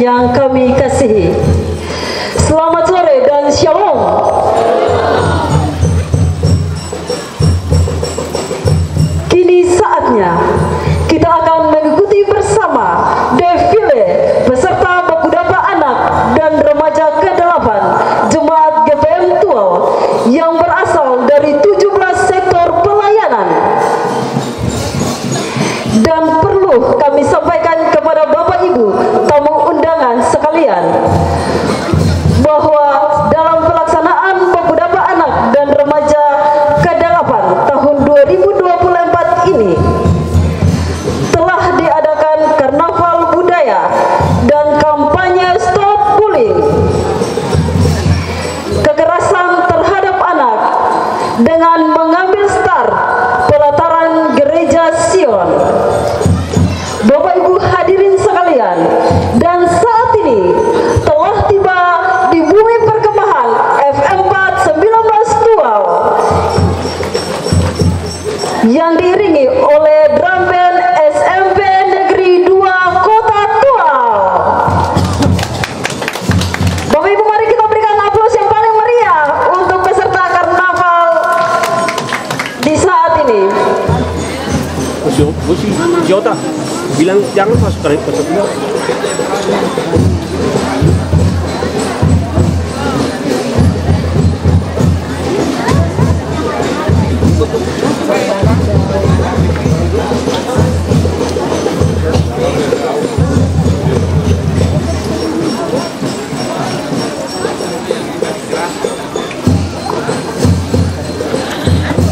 yang kami kasihi. Selamat sore dan shalom. Kini saatnya kita akan mengikuti bersama defile peserta Baku Dapa Anak dan Remaja ke-8 Jemaat GPM Tual yang berasal dari 17 sektor pelayanan. Dan perlu kami sampaikan kepada Bapak Ibu tamu undangan sekalian bahwa dalam pelaksanaan Baku Dapa Anak dan Remaja ke-8 tahun 2024 ini telah diadakan karnaval budaya dan kampanye stop bullying, kekerasan terhadap anak dengan mengambil start pelataran Gereja Sion. Bapak Ibu hadirin sekalian, dan saat ini telah tiba di bumi perkemahan FM4 19 Tual yang diiringi oleh drum band SMP Negeri 2 Kota Tual. Bapak Ibu, mari kita berikan aplaus yang paling meriah untuk peserta karnaval di saat ini. Jota bilang jangan masuk ke peserta.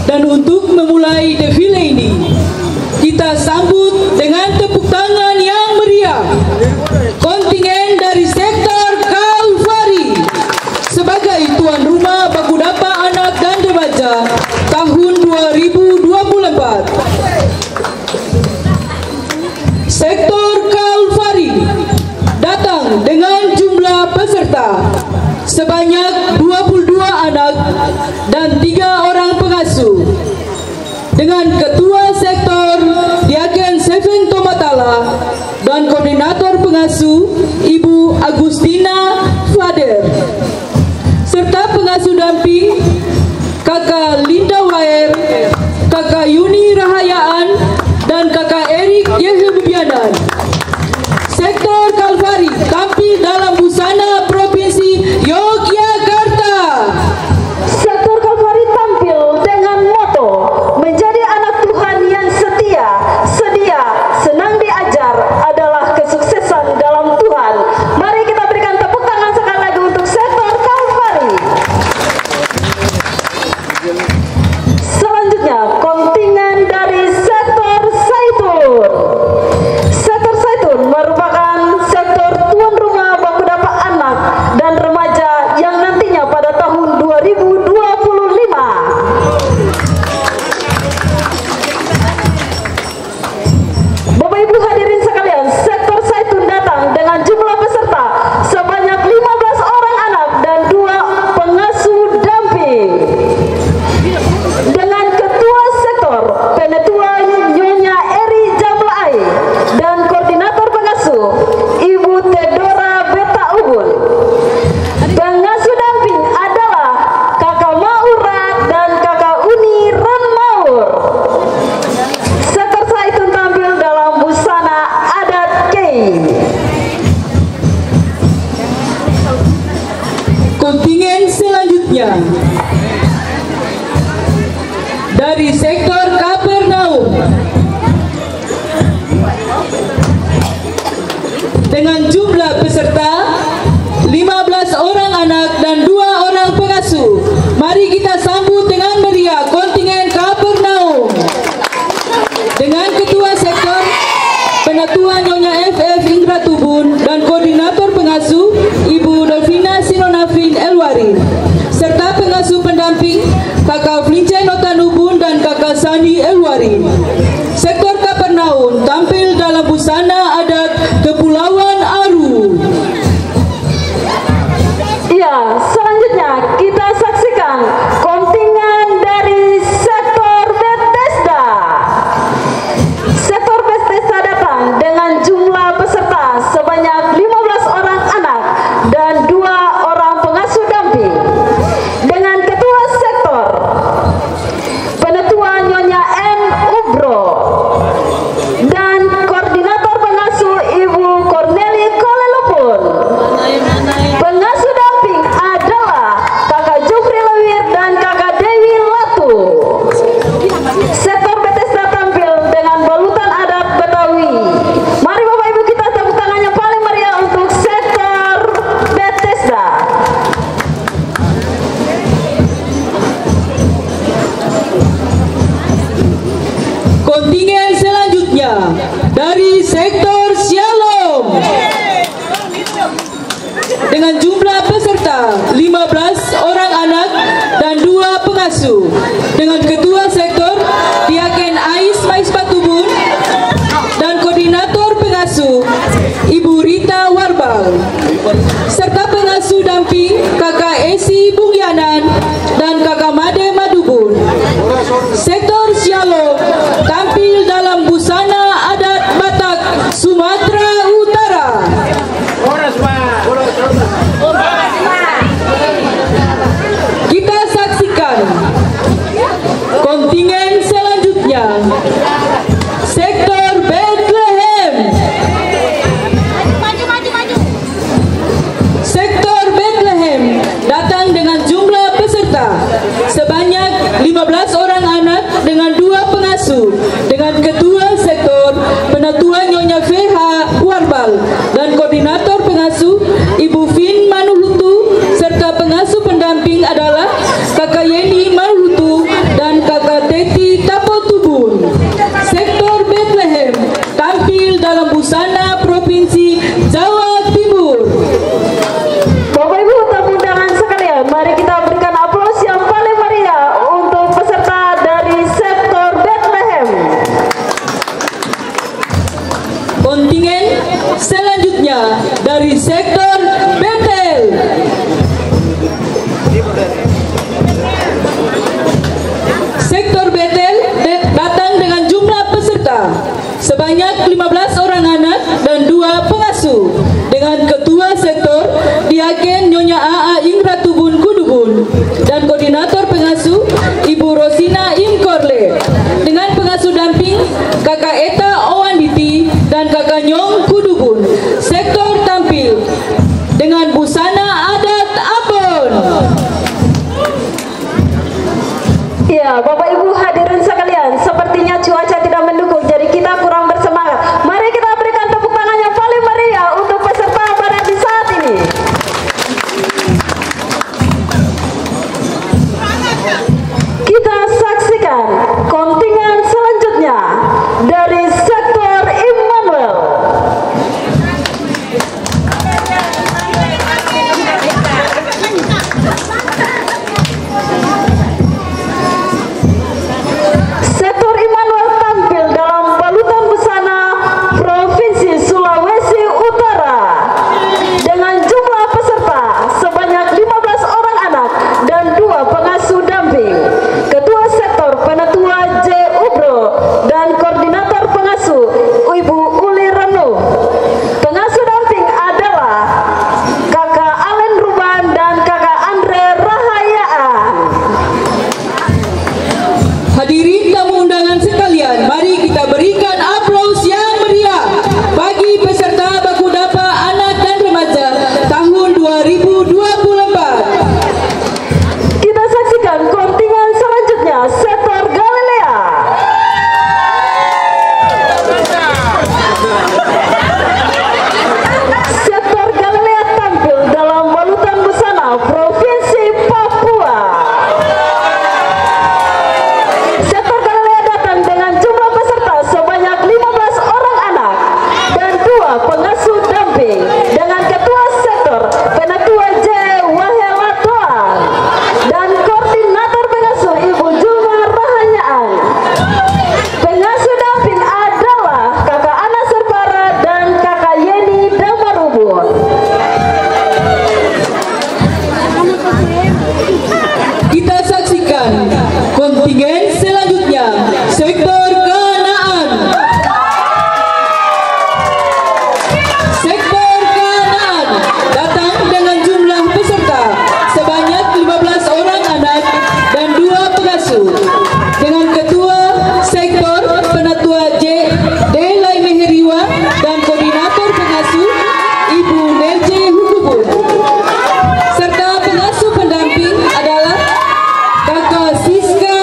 Dan untuk memulai defile ini, kita sambut dengan tepuk tangan yang meriah kontingen dari sektor Kalvari sebagai tuan rumah Baku Dapa Anak dan Remaja tahun 2024. Sektor Kalvari datang dengan jumlah peserta sebanyak 22 anak dan 3 orang pengasuh, dengan ketua sektor Diaken Seven Tomatala dan koordinator pengasuh Ibu Agustina Fader, serta pengasuh damping Kakak Linda Waer, Kakak Yuni Rahayaan, dan Kakak Erik Yehubianan. Sektor Kalvari tampil dalam busana Provinsi Yogyakarta. Sektor Kalvari tampil dengan moto menjadi anak Tuhan yang setia, sedia, senang diajar adalah kesuksesan dalam Tuhan. Mari kita berikan tepuk tangan sekali lagi untuk sektor Kalvari. Selanjutnya kontingen dari sektor Zaitun. Sektor Zaitun merupakan sektor tuan rumah Baku Dapa Anak dan Remaja yang nantinya pada tahun 2025 Bapak Ibu hadirin sekalian, sektor Zaitun datang dengan jumlah peserta sebanyak 15 orang anak dan 2 pengasuh damping, dengan ketua sektor Penetua Nyonya Eri Jamlai dan koordinator pengasuh Ibu Tedora Beta Ubun. Pengasuh damping adalah Kakak Maura dan Kakak Uni Ran Maur. Sektor Zaitun tampil dalam busana adat Kei. Kontingen selanjutnya dari sektor Kapernaum dengan jumlah peserta 15 orang anak dan 2 orang pengasuh. Mari kita sambut dengan meriah kontingen Kapernaum dengan ketua sektor Penetua Nyonya FF Indra Tubun dan koordinator pengasuh Ibu Dolvina Sinonafin Elwari, serta pengasuh pendamping Kakak Flincai Notanubun dan Kakak Sani Elwari. Sektor Kapernaum tampil dalam busana adat Kepulauan Aru. Ya, selanjutnya kita saksikan kontingen dari sektor Bethesda. Sektor Bethesda datang dengan jumlah peserta sebanyak 15 orang pengasuh. Dengan ketua sektor Diaken Ais Mais Patubun dan koordinator pengasuh Ibu Rita Warbal, serta pengasuh damping Kakak Esi Bungyanan dan Kakak Made Madubun. Sektor Sialog tampil dalam busana adat Batak Sumatera Utara. Kita saksikan kontingen selanjutnya, sektor Bethlehem. Sektor Bethlehem datang dengan jumlah peserta sebanyak 15 orang anak dengan 2 pengasuh, dengan ketua sektor Penatua Nyonya VH Warbal dan koordinator pengasuh Ibu Fin Manuhutu, serta pengasuh pendamping adalah Kakak Yeni Manuhutu dan Kakak Teti Tapotubun. Sektor Bethlehem tampil dalam busana Provinsi Jawa Timur. Bapak Ibu tamu undangan sekalian, mari kita berikan aplaus yang paling meriah untuk peserta dari sektor Bethlehem. Kontingen selanjutnya dari sektor Bethel. Sektor Bethel datang dengan jumlah peserta sebanyak 15 orang anak dan 2 pengasuh, dengan ketua sektor Diaken Nyonya AA Ingratubun Kudubun dan koordinator pengasuh Ibu Rosina Imkorle, dengan pengasuh damping Kakak Eta Owanditi dan Kakak Nyong Kudubun. Sektor tampil dengan busana adat Ambon. Ya, Bapak Ibu hadirin sekalian, sepertinya cuaca tidak mendukung, jadi kita kurang bersemangat. Mari kita berikan tepuk tangan yang paling meriah untuk peserta pada di saat ini. Kita saksikan kontingen selanjutnya dari sektor Immanuel. Sektor Immanuel tampil dalam balutan busana Provinsi Sulawesi Utara dengan jumlah peserta sebanyak 15 orang anak dan 2 pengasuh damping. Ketua sektor Penatua J. Ubro dan koordinator pengasuh Ibu Uli Renu. Pengasuh damping adalah Kakak Alen Ruban dan Kakak Andre Rahayaan. Hadirin tamu undangan sekalian, mari kita berikan aplaus yang meriah bagi peserta Baku Dapa Anak dan Remaja tahun 2024. Kita saksikan kontingen selanjutnya, sektor Galilea. Sektor Galilea tampil dalam balutan busana Provinsi Papua. Sektor Galilea datang dengan jumlah peserta sebanyak 15 orang anak dan 2 pengasuh damping, dengan ketua sektor Penatua J. Wahela Doan dan koordinator pengasuh Ibu Juma Rahanyaan. Pengasuh damping adalah Kakak Ana Serpara dan Kakak Yeni Damarubun. Kita saksikan kontingen selanjutnya, sektor Kanaan. Sektor Kanaan datang dengan jumlah peserta sebanyak 15 orang anak dan 2 pengasuh, dengan ketua sektor Penatua J. Delai Meheriwa dan koordinator pengasuh Ibu Nerje Hukubun, serta pengasuh pendamping adalah Kakak Siska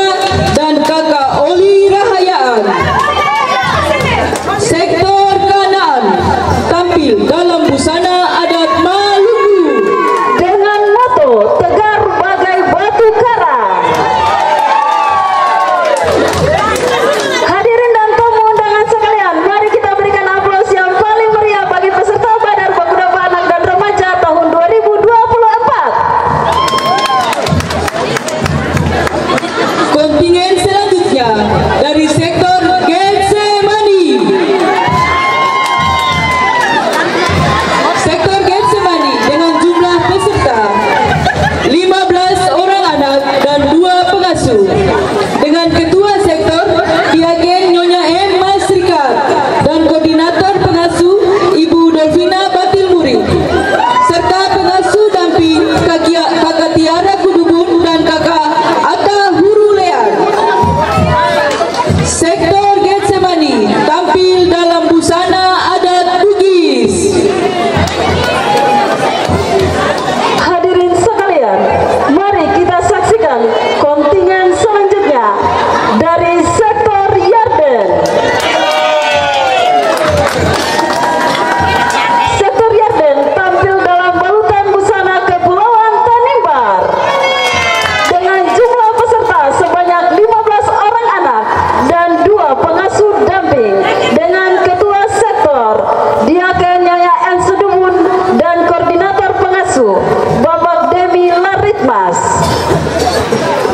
Mas.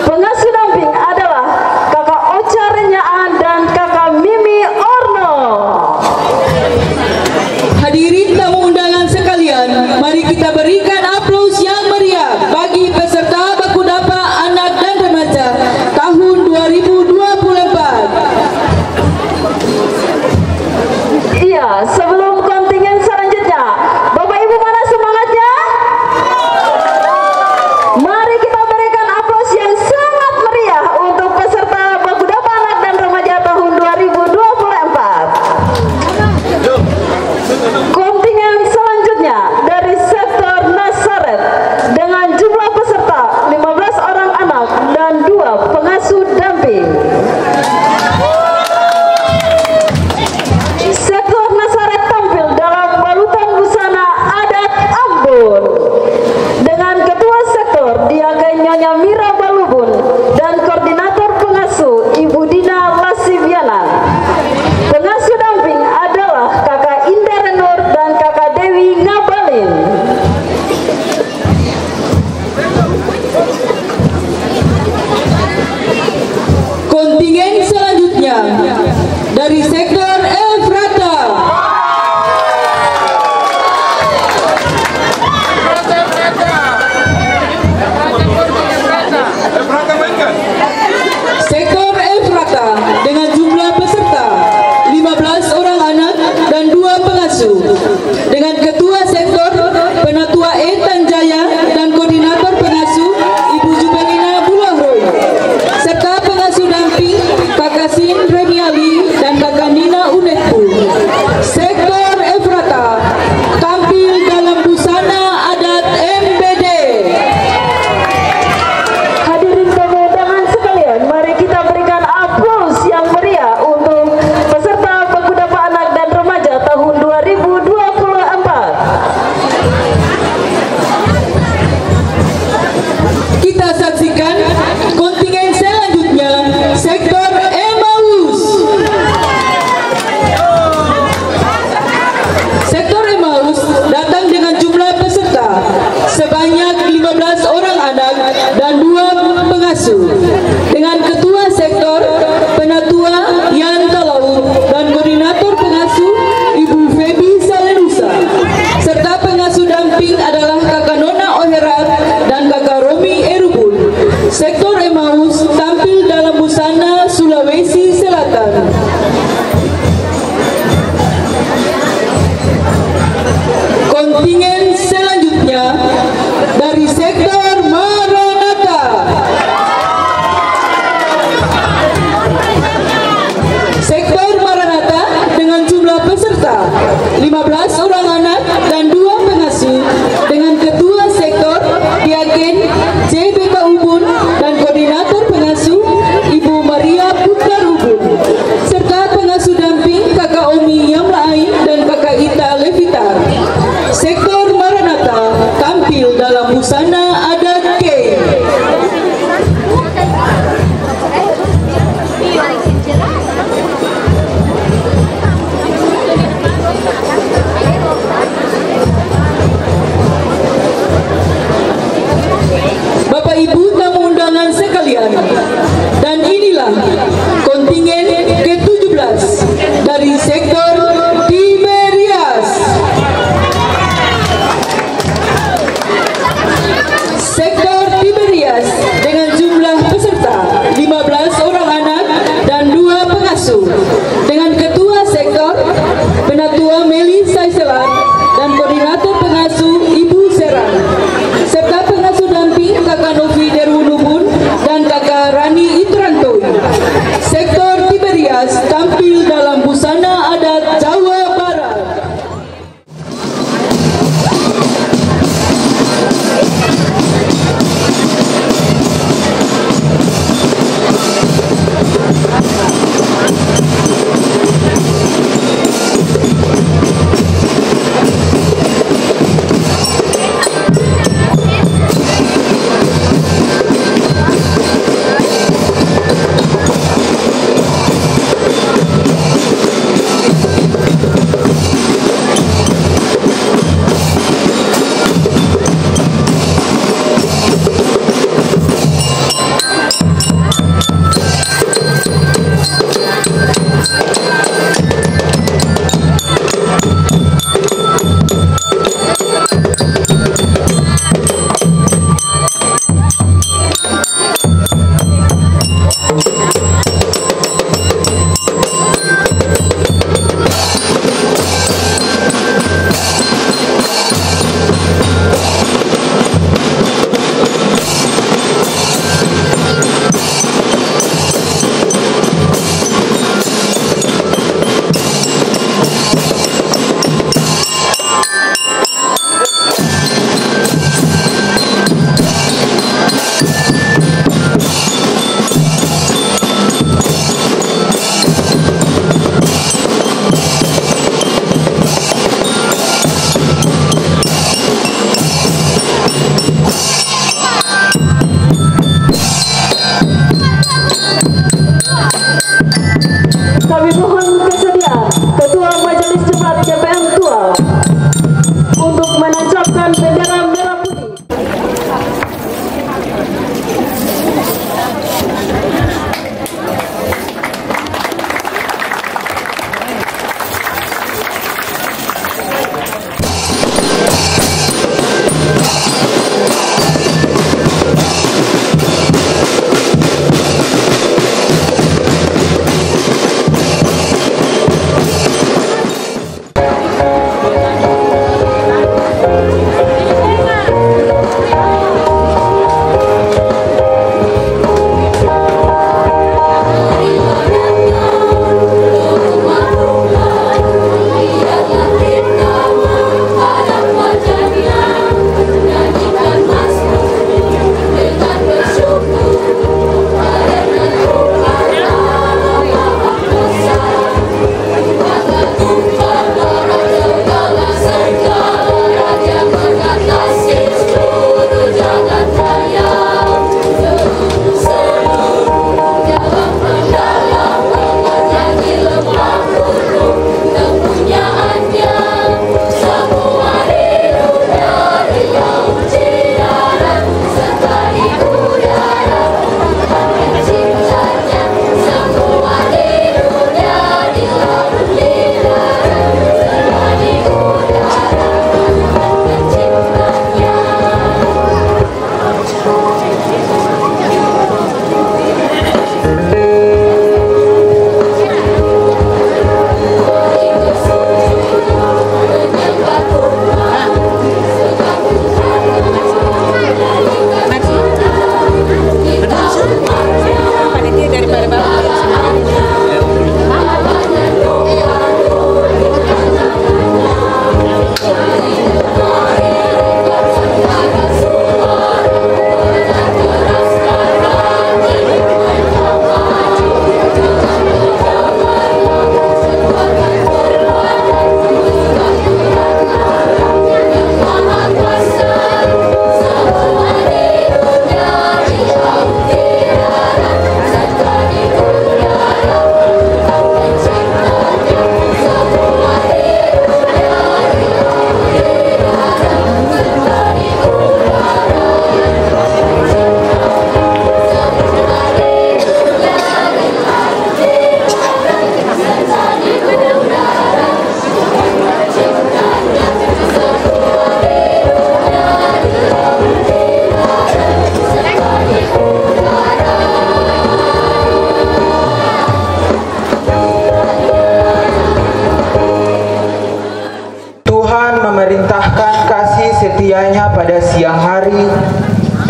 Pengasuh damping adalah Kakak Ocha Renyaan dan Kakak Mimi Orno. Hadirin tamu undangan sekalian, mari kita berikan aplaus yang meriah bagi peserta Baku Dapa Anak dan Remaja tahun 2024. Iya, sebelum kontingen selanjutnya, Bapak Ibu mana semangatnya? Mari kita berikan aplaus yang sangat meriah untuk peserta Baku Dapa Anak dan Remaja tahun 2024. Kontingen selanjutnya dari sektor Nazaret dengan jumlah peserta 15 orang anak dan 2 pengasuh damping. Sektor Nazaret tampil dalam balutan busana adat Ambon dengan ketua sektor Diaken Nyonya Mira Balubun dan koordinator pengasuh Ibu Dina Lasiviana. Pengasuh damping adalah Kakak Indah Renur dan Kakak Dewi Ngabalin. Kontingen selanjutnya dari sektor Efrata. Sektor Efrata dengan jumlah peserta 15 orang anak dan 2 pengasuh dengan ketua sektor Penatua Etan Jaya dan koordinator pengasuh Ibu Jubenina Bulahroy serta pengasuh damping Kakak Sin Reniali dan Kakak Nina Unetku. Sektor Efrata tampil dalam busana adat MBD. Hadirin tamu undangan sekalian, mari kita berikan aplaus yang meriah untuk peserta Baku Dapa Anak dan Remaja tahun 2024. Kita saksikan kontingen selanjutnya, sektor Emmaus. Sektor Emmaus datang dengan jumlah peserta sebanyak 15 orang anak dan 2 pengasuh dengan ketua sektor Penatua Yan Talaut dan koordinator pengasuh Ibu Febi Salenusa serta pengasuh damping adalah Kakak Nona Oherat dan Kakak Romi Erubun. Sektor Emmaus tampil dalam busana Sulawesi Selatan. Kontingen selanjutnya dari sektor Maranatha. Sektor Maranatha dengan jumlah peserta 15 orang anak dan 2 pengasuh dengan ketua sektor Diaken JBK Ubun dan koordinator pengasuh Ibu Maria Putra Ubun serta pengasuh damping Kakak Omi Yamlai dan Kakak Ita Levitar. Sektor Maranatha tampil dalam busana adat K. Bapak Ibu tamu undangan sekalian, dan inilah kontingen ke-17 dari sektor Tiberias. Sektor Tiberias dengan jumlah peserta 15 orang anak dan 2 pengasuh dengan ketua sektor Penatua Meli Saiselat dan koordinator pengasuh Ibu Serang serta pengasuh damping Kakak Novi Derwunubun dan Kakak Rani Itrantoi. Sektor Tiberias tampil dalam busana adat Jawa Barat.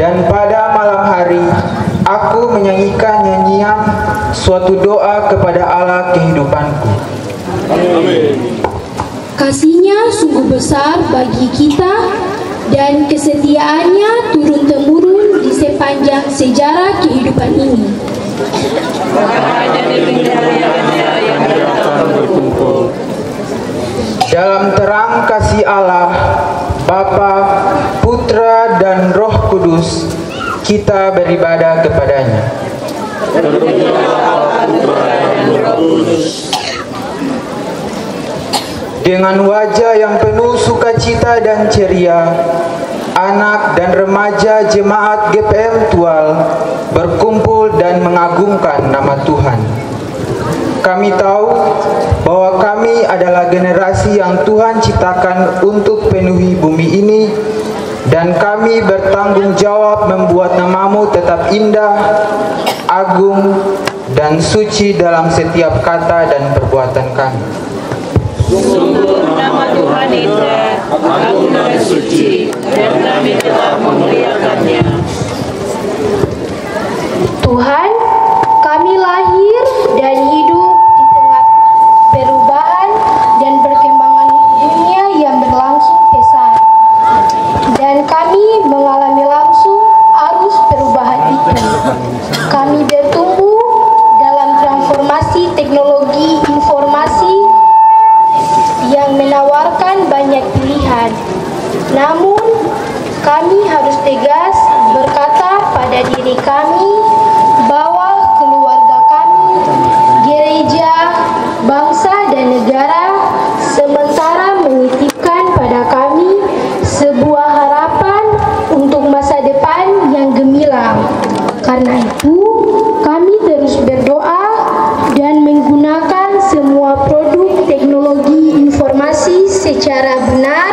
Dan pada malam hari aku menyanyikan nyanyian suatu doa kepada Allah kehidupanku. Kasih-Nya sungguh besar bagi kita dan kesetiaannya turun-temurun di sepanjang sejarah kehidupan ini. Dalam terang kasih Allah, Bapa, Putra, dan Roh Kudus, kita beribadah kepadanya. Dengan wajah yang penuh sukacita dan ceria, anak dan remaja jemaat GPM Tual berkumpul dan mengagungkan nama Tuhan. Kami tahu bahwa kami adalah generasi yang Tuhan ciptakan untuk penuhi bumi ini, dan kami bertanggung jawab membuat namamu tetap indah, agung, dan suci dalam setiap kata dan perbuatan kami. Sungguh nama Tuhan indah, agung dan suci, dan kami telah memuliakannya. Tuhan, kami lahir dan hidup di tengah perubahan dan perkembangan dunia yang berlangsung pesat. Dan kami mengalami langsung arus perubahan itu. Kami bertumbuh dalam transformasi teknologi informasi yang menawarkan banyak pilihan. Namun, kami harus tegas berkata pada diri kami bahwa keluarga kami, gereja, bangsa, dan negara sementara menitipkan pada kami sebuah harapan untuk masa depan yang gemilang. Karena itu, kami terus berdoa dan menggunakan semua produk teknologi informasi secara benar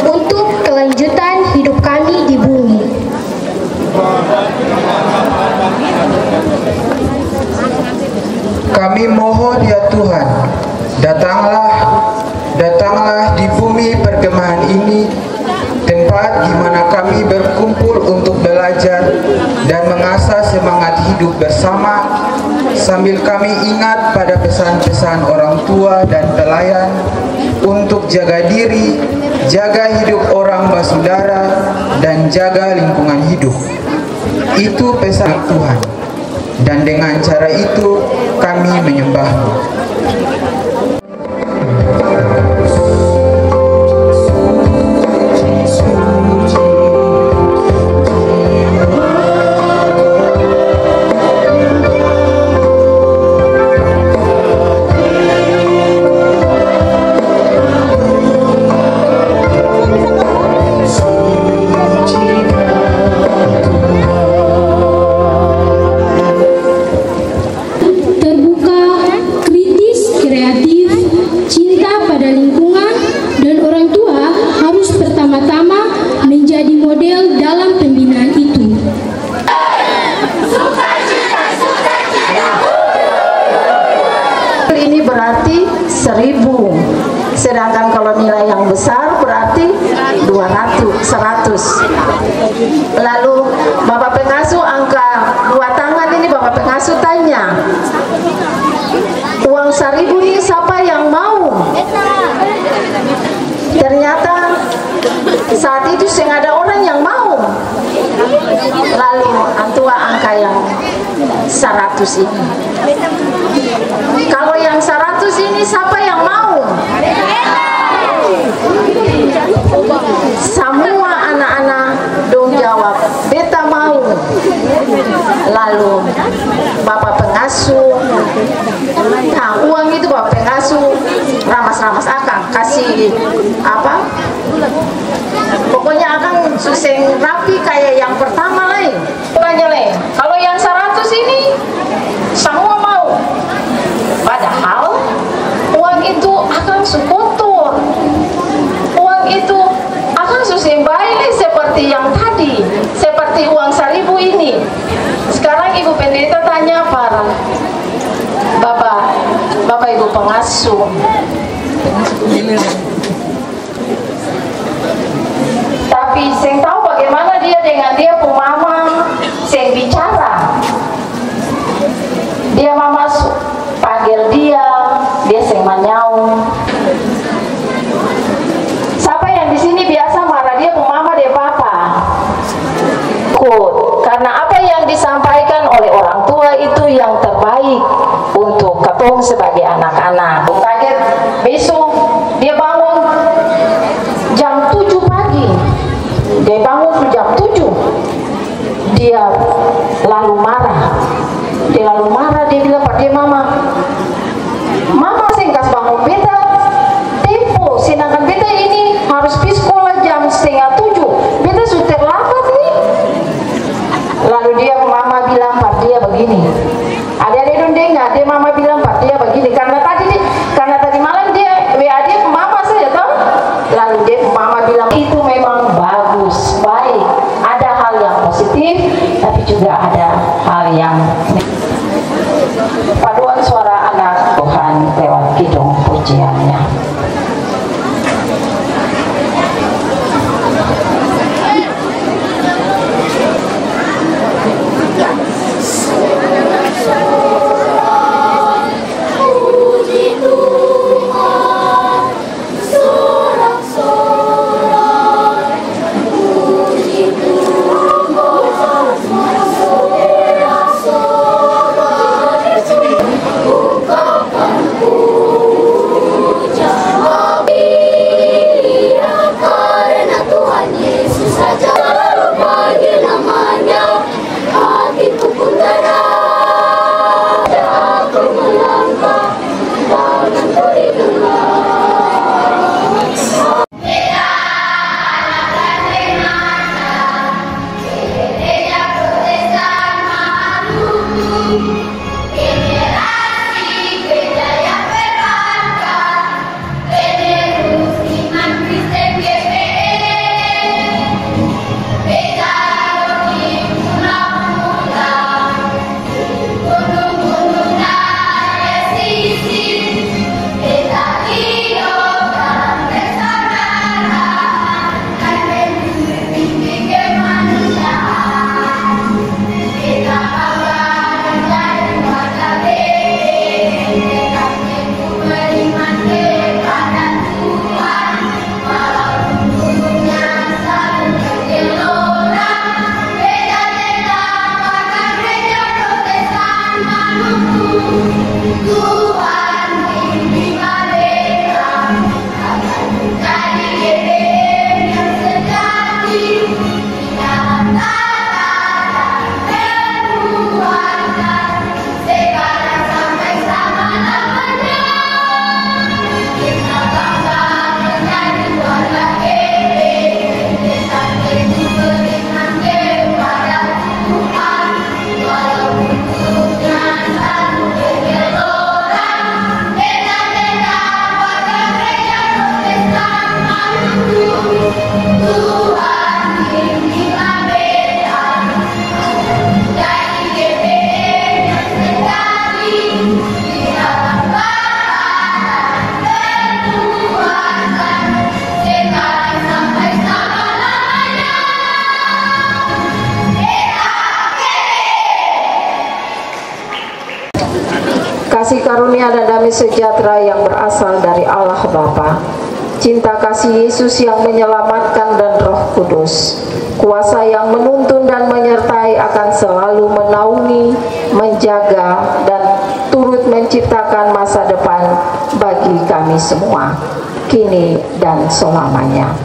untuk kelanjutan hidup kami di bumi. Kami mohon ya Tuhan, datanglah di bumi perkemahan ini, tempat di mana kami berkumpul untuk belajar dan mengasah semangat hidup bersama, sambil kami ingat pada pesan-pesan orang tua dan pelayan untuk jaga diri, jaga hidup orang bersaudara, dan jaga lingkungan hidup. Itu pesan Tuhan, dan dengan cara itu kami menyembah-Mu. Berarti 1000, sedangkan kalau nilai yang besar berarti 100. Lalu Bapak Pengasuh angka 2 tangan ini, Bapak Pengasuh tanya, uang 1000 ini siapa yang mau? Ternyata saat itu tidak ada orang yang mau. Lalu antua angka yang 100 ini. Kalau yang 100 ini siapa yang mau? Semua anak-anak dong jawab, beta mau. Lalu Bapak Pengasuh, nah uang itu Bapak Pengasuh ramas-ramas akan kasih apa? Pokoknya akan suseng rapi kayak yang pertama lain. Bukannya lain. Kalau yang 100 ini semua mau. Padahal uang itu akan kotor. Uang itu akan suseng baik seperti yang tadi, seperti uang 1000 ini. Sekarang Ibu Pendeta tanya para Bapak Ibu Pengasuh. Tapi saya tahu bagaimana dia dengan dia pun mama seng bicara. Dia mama panggil dia seng menyaung. Siapa yang di sini biasa marah dia pun mama dia papa? Karena apa yang disampaikan oleh orang tua itu yang terbaik untuk ketong sebagai anak-anak. Kaget besok dia bangun jam 7 pagi. Dia bangun jam 7. Dia lalu marah. Dia bilang pada dia mama sih kasih bangun beta tempo, sedangkan beta ini harus pergi sekolah jam 6:30. Beta sudah terlambat nih. Lalu dia mama bilang pada dia begini, adik-adik dong dengar, dia mama bilang pada dia begini, karena tadi malam dia WA dia mama saja tahu. Lalu dia mama bilang itu memang bagus, baik, ada hal yang positif tapi juga ada hal yang paduan suara anak Tuhan lewat kidung pujiannya. Kasih karunia dan damai sejahtera yang berasal dari Allah Bapa, cinta kasih Yesus yang menyelamatkan dan Roh Kudus, kuasa yang menuntun dan menyertai akan selalu menaungi, menjaga, dan turut menciptakan masa depan bagi kami semua, kini dan selamanya.